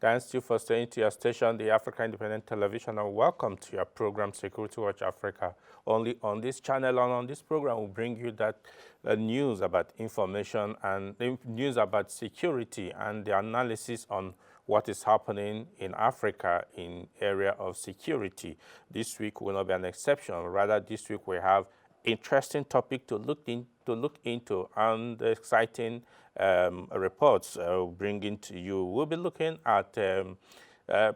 Thanks you for staying to your station, the Africa Independent Television, and welcome to your program, Security Watch Africa. Only on this channel and on this program, we'll bring you that news about information and news about security and the analysis on what is happening in Africa in area of security. This week will not be an exception. Rather, this week we have interesting topic to look into and exciting reports bringing to you. We'll be looking at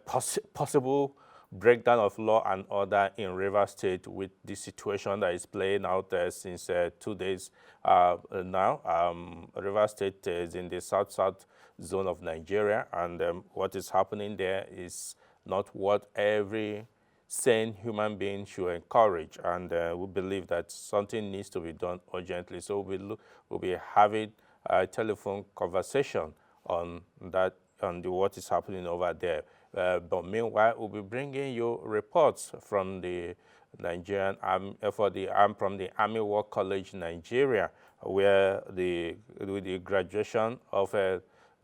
possible breakdown of law and order in Rivers State with the situation that is playing out there since 2 days now. Rivers State is in the south zone of Nigeria, and what is happening there is not what every sane human being should encourage, and we believe that something needs to be done urgently. So we'll be having a telephone conversation on that, on what is happening over there. But meanwhile, we'll be bringing you reports from the Nigerian from the Army War College Nigeria, where with the graduation of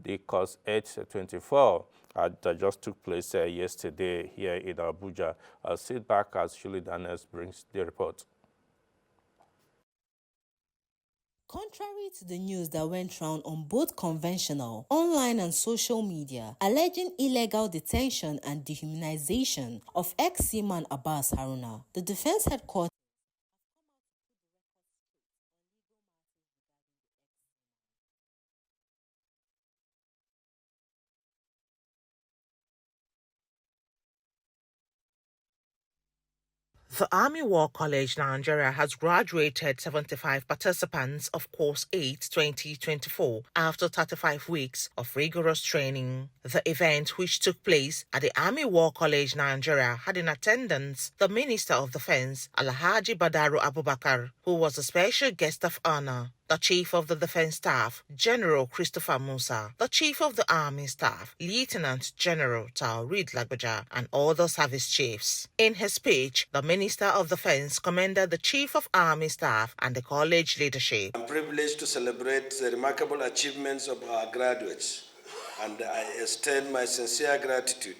the course 824 that just took place yesterday here in Abuja. I'll sit back as Julie Daniels brings the report. Contrary to the news that went round on both conventional, online and social media, alleging illegal detention and dehumanization of ex-seaman Abbas Haruna, the Defense Headquarters The Army War College Nigeria has graduated 75 participants of Course 8 2024 after 35 weeks of rigorous training. The event, which took place at the Army War College Nigeria, had in attendance the Minister of Defense, Alhaji Badaru Abubakar, who was a special guest of honor, the Chief of the Defense Staff, General Christopher Musa, the Chief of the Army Staff, Lieutenant General Taoreed Lagbaja, and other service chiefs. In his speech, the Minister of Defense commended the Chief of Army Staff and the college leadership. I'm privileged to celebrate the remarkable achievements of our graduates, and I extend my sincere gratitude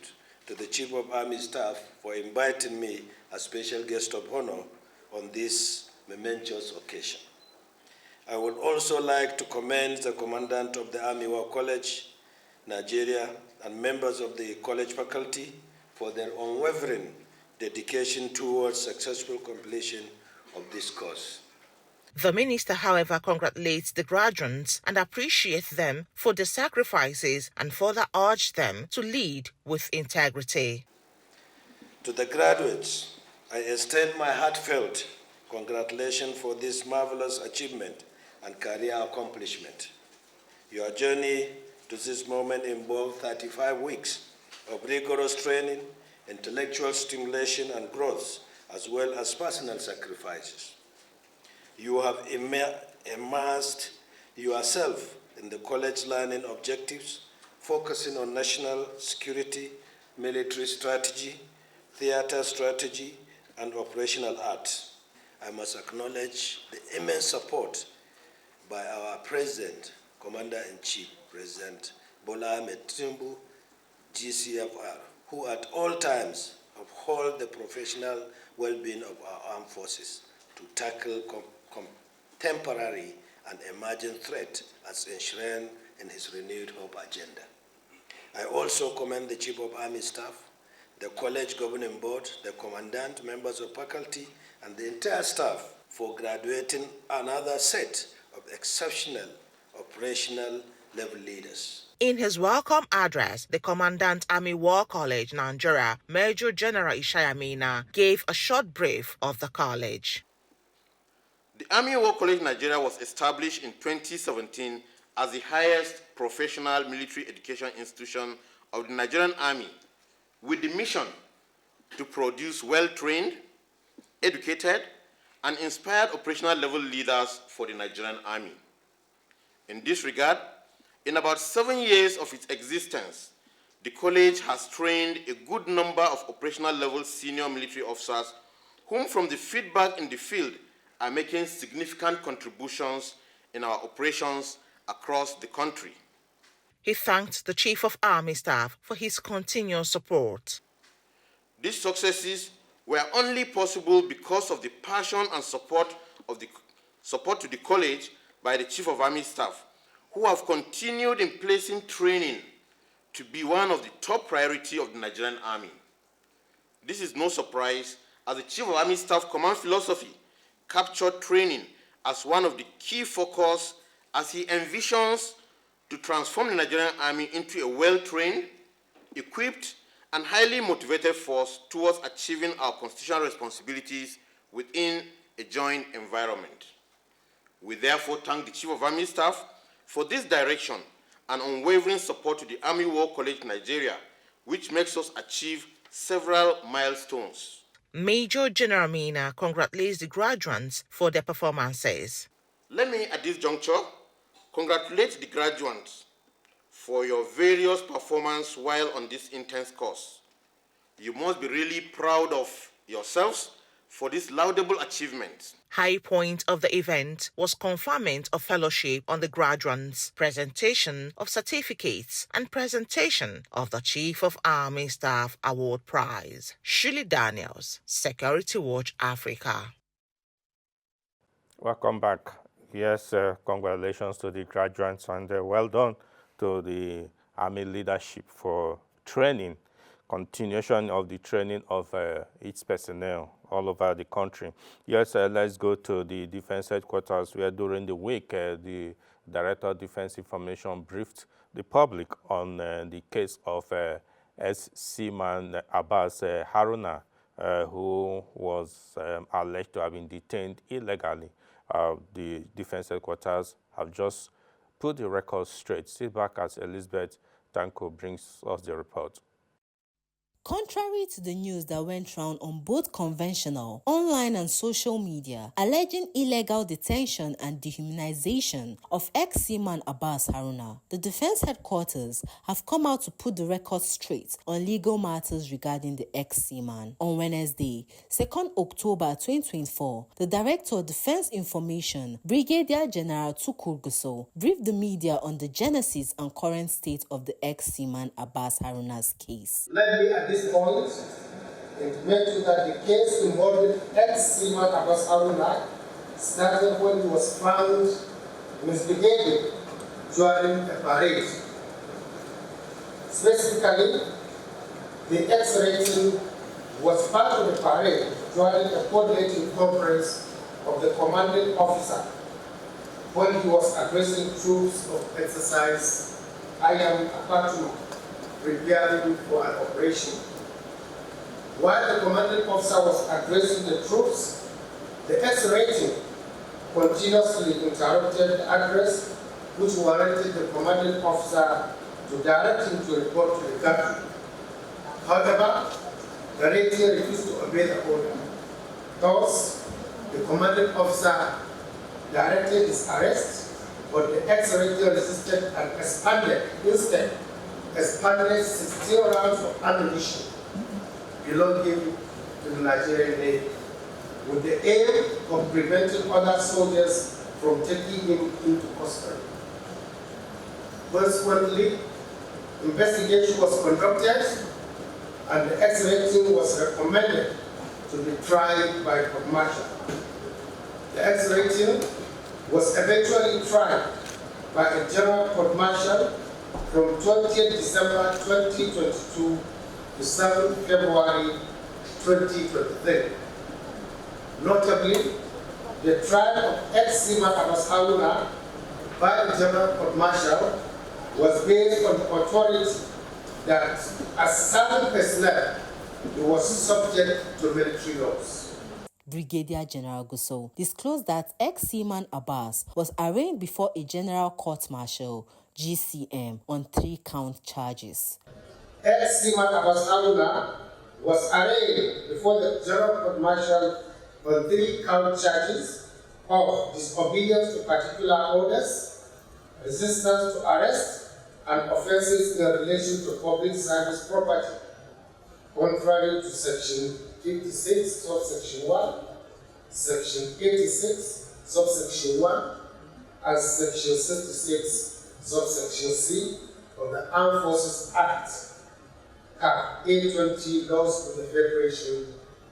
to the Chief of Army Staff for inviting me as special guest of honor on this momentous occasion. I would also like to commend the Commandant of the Army War College, Nigeria, and members of the college faculty for their unwavering dedication towards successful completion of this course. The minister, however, congratulates the graduates and appreciates them for their sacrifices and further urged them to lead with integrity. To the graduates, I extend my heartfelt congratulations for this marvelous achievement and career accomplishment. Your journey to this moment involved 35 weeks of rigorous training, intellectual stimulation and growth, as well as personal sacrifices. You have immersed yourself in the college learning objectives, focusing on national security, military strategy, theater strategy, and operational arts. I must acknowledge the immense support by our President, Commander-in-Chief, President Bola Ahmed Tinubu, GCFR, who at all times uphold the professional well-being of our armed forces to tackle contemporary and emerging threats as enshrined in his renewed hope agenda. I also commend the Chief of Army Staff, the College Governing Board, the Commandant, members of faculty, and the entire staff for graduating another set of exceptional operational level leaders. In his welcome address, the Commandant Army War College Nigeria, Major General Ishaya Mina, gave a short brief of the college. The Army War College Nigeria was established in 2017 as the highest professional military education institution of the Nigerian Army, with the mission to produce well-trained, educated, and inspired operational level leaders for the Nigerian Army. In this regard, in about 7 years of its existence, the college has trained a good number of operational level senior military officers whom, from the feedback in the field, are making significant contributions in our operations across the country. He thanked the Chief of Army Staff for his continuous support. These successes were only possible because of the passion and support to the college by the Chief of Army Staff, who have continued in placing training to be one of the top priority of the Nigerian Army. This is no surprise, as the Chief of Army Staff command philosophy captured training as one of the key focus as he envisions to transform the Nigerian Army into a well-trained, equipped, and highly motivated force towards achieving our constitutional responsibilities within a joint environment. We therefore thank the Chief of Army Staff for this direction and unwavering support to the Army War College Nigeria, which makes us achieve several milestones. Major General Mina congratulates the graduates for their performances. Let me, at this juncture, congratulate the graduates for your various performances while on this intense course. You must be really proud of yourselves for this laudable achievement. High point of the event was conferment of fellowship on the graduates, presentation of certificates, and presentation of the Chief of Army Staff Award Prize. Shirley Daniels, Security Watch Africa. Welcome back. Yes, congratulations to the graduates and well done to the Army leadership for training, continuation of the training of its personnel all over the country. Yes, let's go to the Defense Headquarters, where during the week, the Director of Defense Information briefed the public on the case of ex-seaman Abbas Haruna, who was alleged to have been detained illegally. The Defense Headquarters have just put the record straight. Sit back as Elizabeth Tanko brings us the report. Contrary to the news that went round on both conventional, online and social media, alleging illegal detention and dehumanization of ex-seaman Abbas Haruna, the Defense Headquarters have come out to put the record straight on legal matters regarding the ex-seaman. On Wednesday, 2nd October 2024, the Director of Defense Information, Brigadier General Tukur Gusau, briefed the media on the genesis and current state of the ex-seaman Abbas Haruna's case. Let me at this point intimate you that the case involving ex-seaman Abbas Haruna started when he was found misbehaving during a parade. Specifically, the ex-rating was part of the parade during a coordinating conference of the commanding officer when he was addressing troops of exercise I am Apatuma, preparing for an operation. While the commanding officer was addressing the troops, the ex-rating continuously interrupted the address, which warranted the commanding officer to direct him to report to the country. However, the rating refused to obey the order. Thus, the commanding officer directed his arrest, but the ex-rating resisted and expanded 16 rounds of ammunition belonging to the Nigerian Navy, with the aim of preventing other soldiers from taking him into custody. Consequently, investigation was conducted and the ex-rating was recommended to be tried by court-martial. The ex-rating was eventually tried by a general court-martial from 20th December 2022 to 7 February 2023. Notably, the trial of ex-seaman Abbas Haruna by the general court-martial was based on the authority that as certain personnel, he was subject to military laws. Brigadier General Gusau disclosed that ex-seaman Abbas was arraigned before a general court-martial (GCM) on 3-count charges. Ex-seaman Abbas Haruna was arraigned before the general court-martial on 3-count charges of disobedience to particular orders, resistance to arrest, and offences in relation to public service property, contrary to Section 56, subsection 1, Section 86, subsection 1, and Section 66, subsection C of the Armed Forces Act, CAP 820, Laws of the Federation,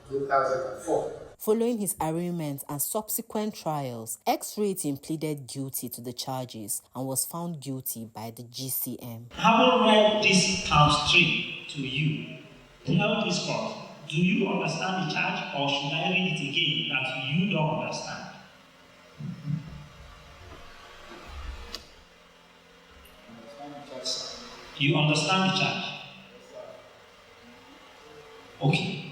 2004. Following his arraignment and subsequent trials, X-Rating pleaded guilty to the charges and was found guilty by the GCM. Having read this count 3 to you, tell this court, do you understand the charge, or should I read it again that you don't understand? You understand the charge? Okay.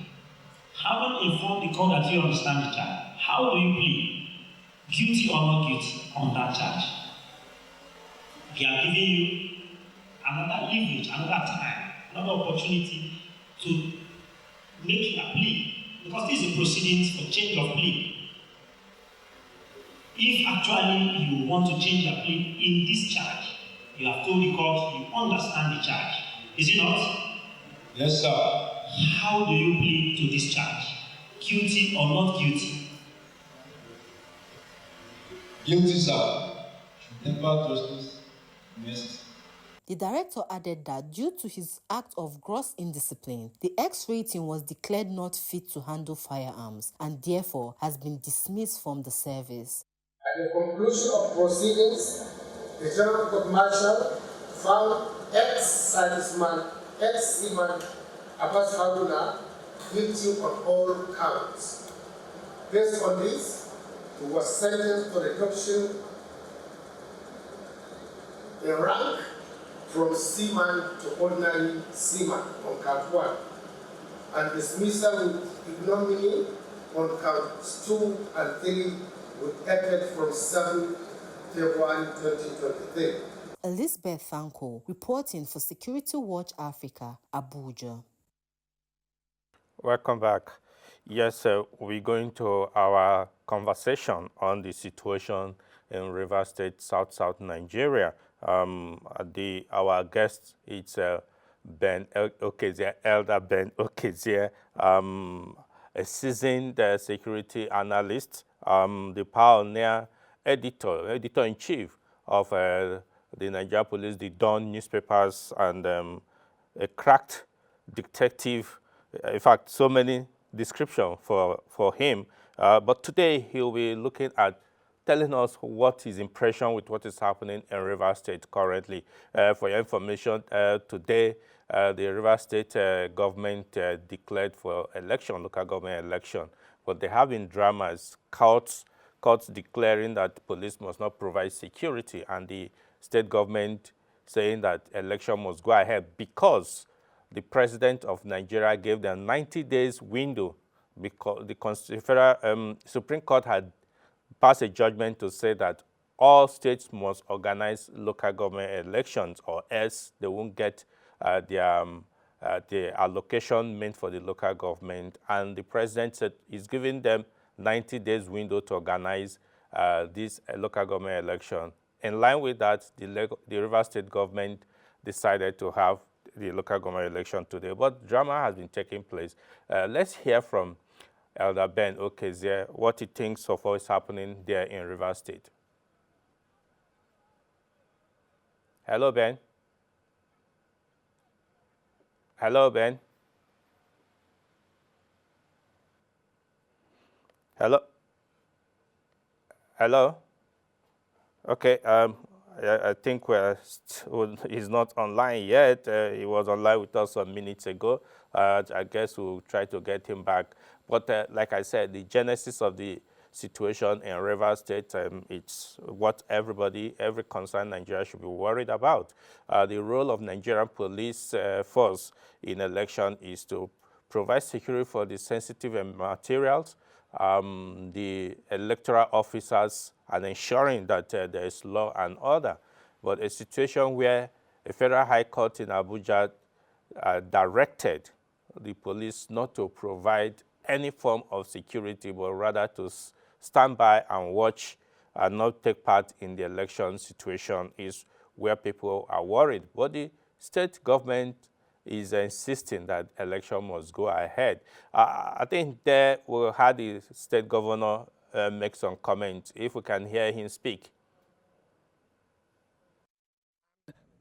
Having informed the court that you understand the charge, how do you plead? Guilty or not guilty on that charge? We are giving you another leverage, another time, another opportunity to make your plea, because this is a proceedings for change of plea. If actually you want to change your plea in this charge, you have told the court you understand the charge. Is it not? Yes, sir. How do you plead to this charge? Guilty or not guilty? Guilty, sir. Never justice, mercy. The director added that due to his act of gross indiscipline, the X-Rating was declared not fit to handle firearms and therefore has been dismissed from the service. At the conclusion of proceedings, the General Court Martial found ex-serviceman, ex-seaman Abbas Haruna guilty on all counts. Based on this, he was sentenced to reduction in rank from seaman to ordinary seaman on count 1 and dismissal with ignominy on counts 2 and 3 with effect from 7 February 2023. Elizabeth Thanko, reporting for Security Watch Africa, Abuja. Welcome back. Yes, we're going to our conversation on the situation in Rivers State, South Nigeria. Our guest is Ben Okezie, Elder Ben Okezie, a seasoned security analyst, the pioneer editor-in-chief of the Nigeria Police, the Dawn newspapers, and a cracked detective. In fact, so many descriptions for him. But today he'll be looking at telling us what his impression with what is happening in Rivers State currently. For your information, today the Rivers State government declared for election, local government election. But there have been dramas, courts declaring that police must not provide security, and the state government saying that election must go ahead because the president of Nigeria gave them 90 days window, because the federal Supreme Court had passed a judgment to say that all states must organize local government elections, or else they won't get the allocation meant for the local government. And the president said he's giving them 90 days window to organize this local government election. In line with that, the Rivers State government decided to have the local government election today, but drama has been taking place. Let's hear from Elder Ben Okezie what he thinks of what is happening there in Rivers State. Hello, Ben. Hello, Ben. Hello. Hello. Okay. I think he's not online yet. He was online with us some minutes ago. I guess we'll try to get him back. But like I said, the genesis of the situation in Rivers State, it's what every concerned Nigeria should be worried about. The role of Nigerian police force in election is to provide security for the sensitive materials, the electoral officers, and ensuring that there is law and order. But a situation where a federal high court in Abuja directed the police not to provide any form of security, but rather to stand by and watch and not take part in the election situation, is where people are worried. But the state government is insisting that election must go ahead. I think there we'll have the state governor make some comments, if we can hear him speak.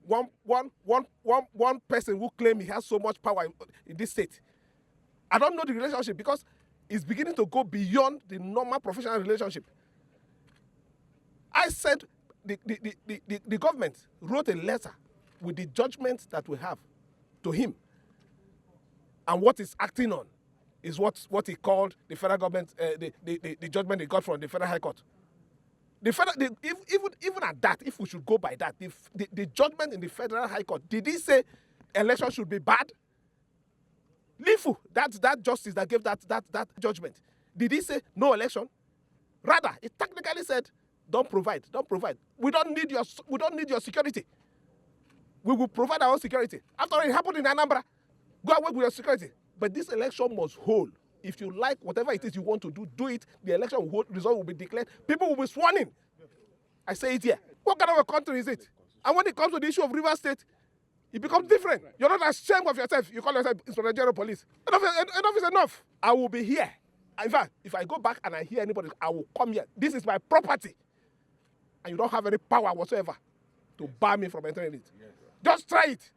one person who claims he has so much power in this state. I don't know the relationship because it's beginning to go beyond the normal professional relationship. I said the government wrote a letter with the judgment that we have to him. And what he's acting on is what he called the federal government, the judgment he got from the Federal High Court. Even at that, if we should go by that, the judgment in the Federal High Court, did he say election should be bad? Lifu, that justice that gave that judgment, did he say no election? Rather, it technically said, don't provide. We don't need your security. We will provide our own security. After all, it happened in Anambra. Go and work with your security. But this election must hold. If you like whatever it is you want to do it. The election will hold, result will be declared. People will be sworn in. I say it here. What kind of a country is it? And when it comes to the issue of Rivers State, it becomes different. You're not ashamed of yourself. You call yourself Inspector General Police. Enough is enough. I will be here. In fact, if I go back and I hear anybody, I will come here. This is my property. And you don't have any power whatsoever to bar me from entering it. Just try it.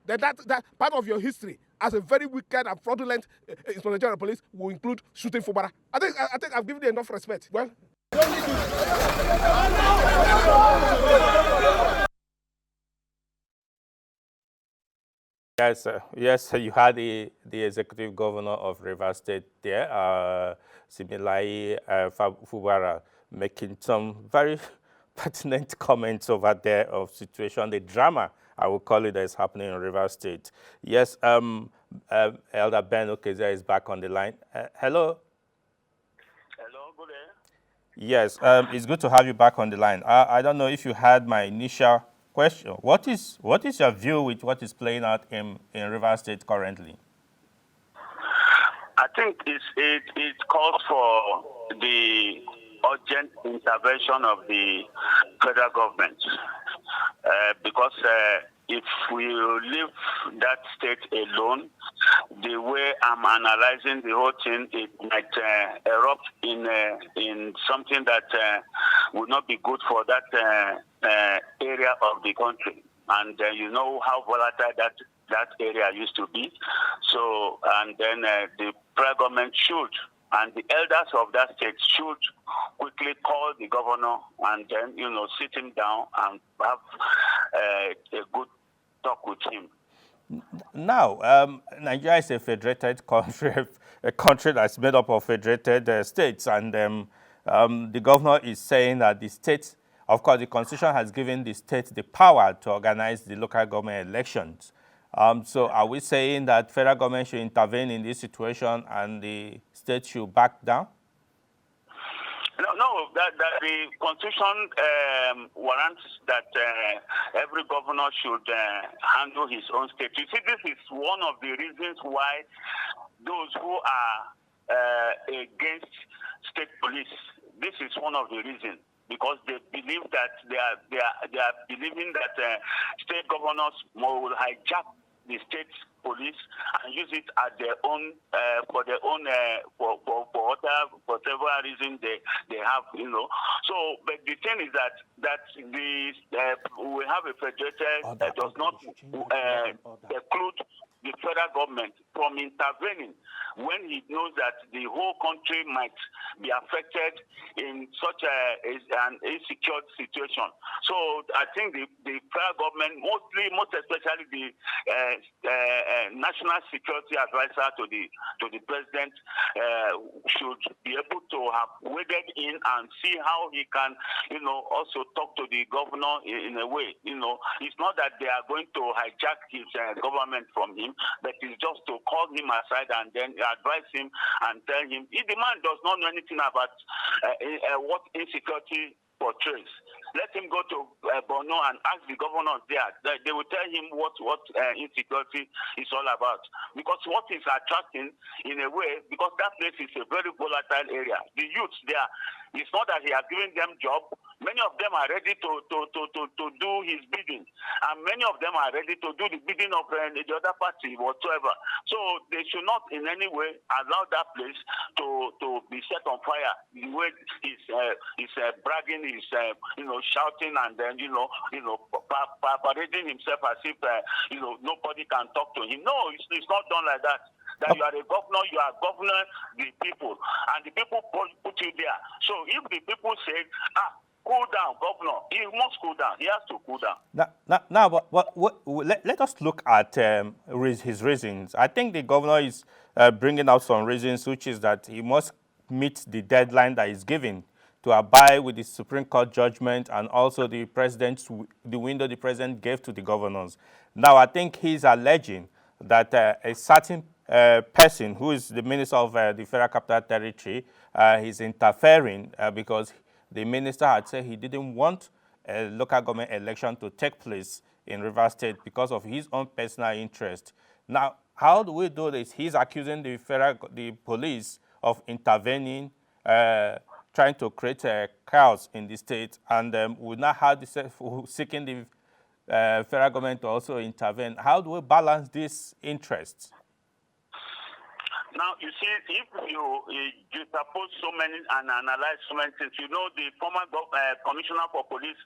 That part of your history as a very wicked and fraudulent Inspector General Police will include shooting Fubara. I think I've given you enough respect. Well. Yes, you had the executive governor of Rivers State there, Siminalayi Fubara, making some very pertinent comments over there of situation, the drama, I will call it, that is happening in Rivers State. Yes, Elder Ben Okezie is back on the line. Hello. Hello, good day. Yes, it's good to have you back on the line. I don't know if you had my initial question. What is your view with what is playing out in Rivers State currently? I think it calls for the urgent intervention of the federal government because if we leave that state alone, the way I'm analyzing the whole thing, it might erupt in something that would not be good for that area of the country. And you know how volatile that area used to be. So, and then the federal government should, and the elders of that state should quickly call the governor and then, sit him down and have a good talk with him. Now, Nigeria is a federated country, a country that's made up of federated states, and the governor is saying that the states, of course, the Constitution has given the states the power to organize the local government elections. So are we saying that federal government should intervene in this situation and the state should back down? No, that the Constitution warrants that every governor should handle his own state. You see, this is one of the reasons why those who are against state police, this is one of the reasons, because they believe that they are believing that state governors will hijack the state police and use it at their own for their own for several reasons they have, So, but the thing is that we have a federated that does not preclude the federal government from intervening when he knows that the whole country might be affected in such an insecure situation. So I think the federal government, most especially the National Security Advisor to the president, should be able to have waded in and see how he can, also talk to the governor in a way. It's not that they are going to hijack his government from him, but it's just to call him aside and then advise him and tell him, if the man does not know anything about what insecurity portrays, let him go to Borno and ask the governors there. They will tell him what insecurity is all about. Because what is attracting, in a way, because that place is a very volatile area. The youths there, It's not that he has given them job. Many of them are ready to do his bidding, and many of them are ready to do the bidding of the other party whatsoever. So they should not in any way allow that place to be set on fire. The way he's bragging, he's shouting, and then parading himself as if nobody can talk to him. No, it's not done like that. That you are a governor, you are governor the people, and the people put you there. So if the people say, cool down, governor, he must cool down. He has to cool down. Now, let us look at his reasons. I think the governor is bringing out some reasons, which is that he must meet the deadline that is given to abide with the Supreme Court judgment and also the window the president gave to the governors. Now, I think he's alleging that a certain person who is the minister of the Federal Capital Territory is interfering because the minister had said he didn't want a local government election to take place in Rivers State because of his own personal interest. Now, how do we do this? He's accusing the police of intervening, trying to create chaos in the state, and we now have seeking the federal government to also intervene. How do we balance these interests? Now, you see, if you suppose so many and analyze so many things, the former commissioner for police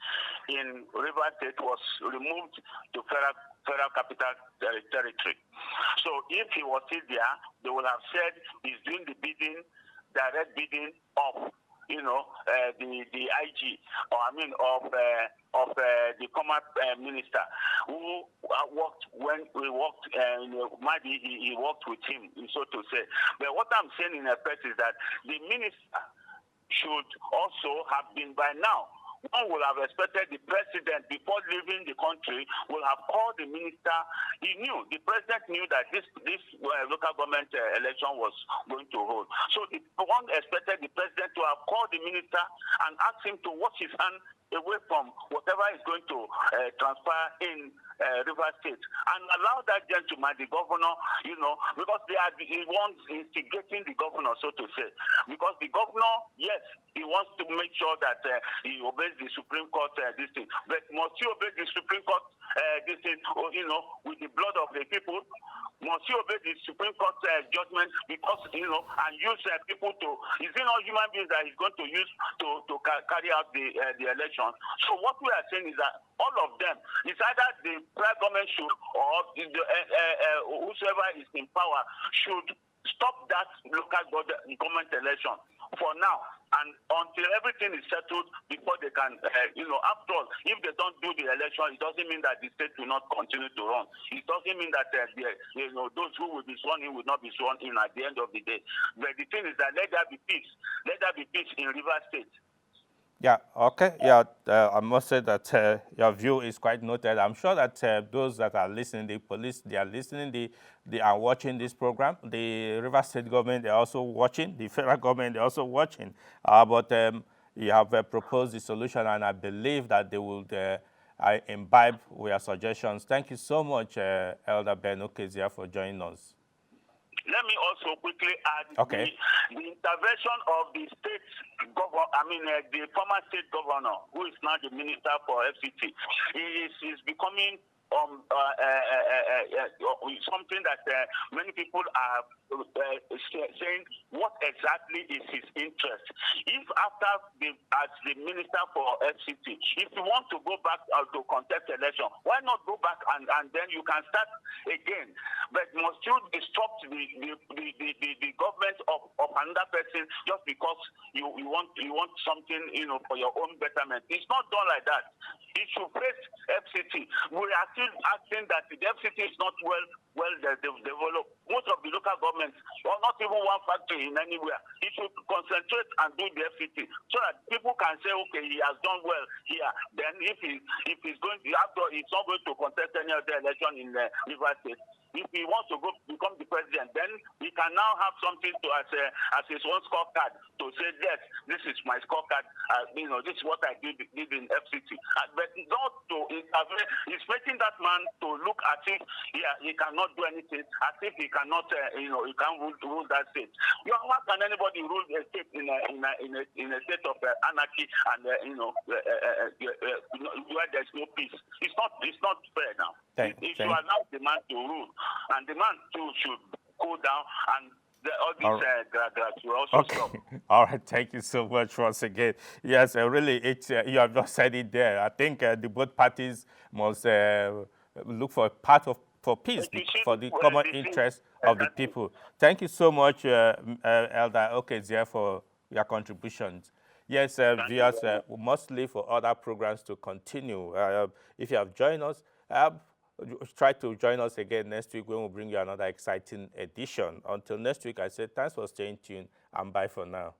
in Rivers State was removed to Federal Capital Territory. So if he was still there, they would have said he's doing the bidding, direct bidding of the IG, or of the former minister who worked when we worked, maybe he worked with him, so to say. But what I'm saying in effect is that the minister should also have been by now. One would have expected the president, before leaving the country, would have called the minister. The president knew that this local government election was going to hold. So one expected the president to have called the minister and asked him to wash his hand away from whatever is going to transpire in Rivers State, and allow that gentleman, the governor, because they are the ones instigating the governor, so to say. Because the governor, yes, he wants to make sure that he obeys the Supreme Court this thing, but must he obey the Supreme Court this thing, with the blood of the people? Must he obey the Supreme Court judgment because, and use people to, is it not human beings that he's going to use to carry out the election? So what we are saying is that all of them, it's either the federal government should, or whosoever is in power should stop that local government election for now, and until everything is settled before they can, after all, if they don't do the election, it doesn't mean that the state will not continue to run. It doesn't mean that those who will be sworn in will not be sworn in at the end of the day. But the thing is that let there be peace. Let there be peace in Rivers State. Yeah, okay. Yeah, I must say that your view is quite noted. I'm sure that those that are listening, the police, they are listening, they are watching this program. The Rivers State government, they're also watching. The federal government, they're also watching. But you have proposed the solution, and I believe that they will imbibe with your suggestions. Thank you so much, Elder Ben Okezie, for joining us. Let me also quickly add the intervention of the state governor, the former state governor, who is now the minister for FCT. He is becoming something that many people are saying, what exactly is his interest? If as the minister for FCT, if you want to go back to contest election, why not go back and then you can start again? But must you disrupt the government of another person just because you want something for your own betterment? It's not done like that. It should face FCT. We are still asking that the FCT is not well developed. Most of the local governments, or not even one factory in anywhere, it should concentrate and do the FCT so that people can say, okay, he has done well here. Then if he's going to, after he's not going to contest any other election in Rivers State, if he wants to go become the president, then he can now have something to as his own scorecard to say, yes, this is my scorecard. This is what I did in FCT. But not to intervene. He's making that man to look as if he cannot do anything, as if he cannot, he can't rule that state. How can anybody rule a state in a state of anarchy and where there's no peace? It's not fair now. If you allow the man to rule, and the man too should go down, and all these graduates will also stop. All right, thank you so much once again. Yes, really, you have just said it there. I think the both parties must look for a path for peace, for the common interest of the people. Thank you so much, Elder Okezie, for your contributions. Yes, viewers, we must leave for other programs to continue. If you have joined us, try to join us again next week when we bring you another exciting edition. Until next week, I say thanks for staying tuned and bye for now.